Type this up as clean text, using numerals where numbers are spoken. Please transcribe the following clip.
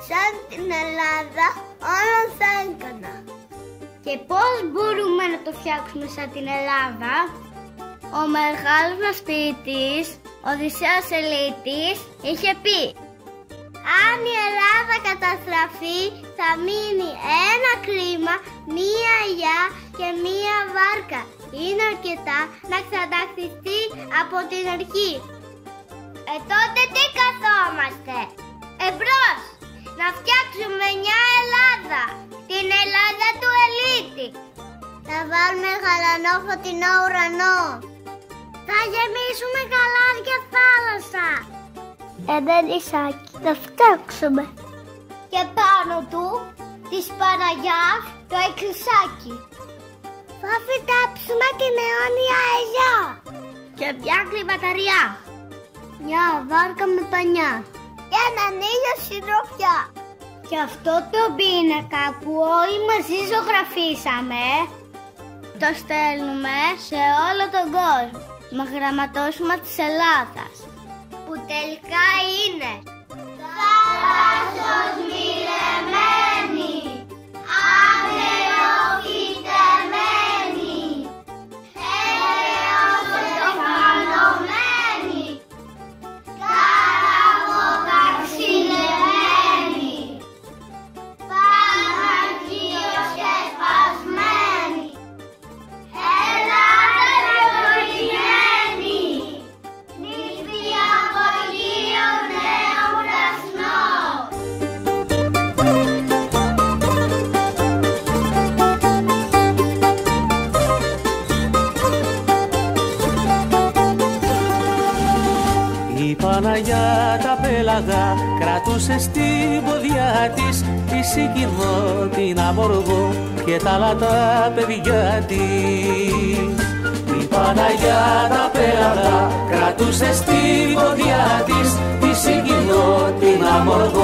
σαν την Ελλάδα όλων θα έκανα. Και πώς μπορούμε να το φτιάξουμε σαν την Ελλάδα? Ο μεγάλος μας ποιητής, ο Οδυσσέας Ελίτης, είχε πει: αν η Ελλάδα καταστραφεί, θα μείνει ένα κλίμα, μία αγιά και μία βάρκα. Είναι αρκετά να ξαναχτιστεί από την αρχή. Τότε τι καθόμαστε? Εμπρός! Να φτιάξουμε μια Ελλάδα, την Ελλάδα του Ελίτη. Θα βάλουμε γαλανό φωτεινό ουρανό. Θα γεμίσουμε γαλάζια θάλασσα. Ένα νησάκι θα φτιάξουμε. Και πάνω του της Παναγιάς το εκκλησάκι. Θα φυτέψουμε την αιώνια ελιά. Και μια κλιματαριά. Μια βάρκα με πανιά. Και έναν ήλιο συντροφιά. Και αυτό το πίνακα που όλοι μαζί ζωγραφίσαμε, το στέλνουμε σε όλο τον κόσμο με γραμματόσημα της Ελλάδας, που τελικά είναι θάλασσος μοιρεμένη, αγρεοφυτεμένη, έλεος εφανωμένη, καραβοδαξιλεμένη, Παναγίος και σπασμένη, Ελλάδα ευλογημένη, νύχτη απογείων νέο ουρανό. Η Παναγιά τα πέλαγα κρατούσε στην ποδιά της τη Σικινό, την Αμοργό και τα άλλα τα παιδιά της. Η Παναγιά τα πέλαγα κρατούσε στην ποδιά της τη Σικινό, την Αμοργό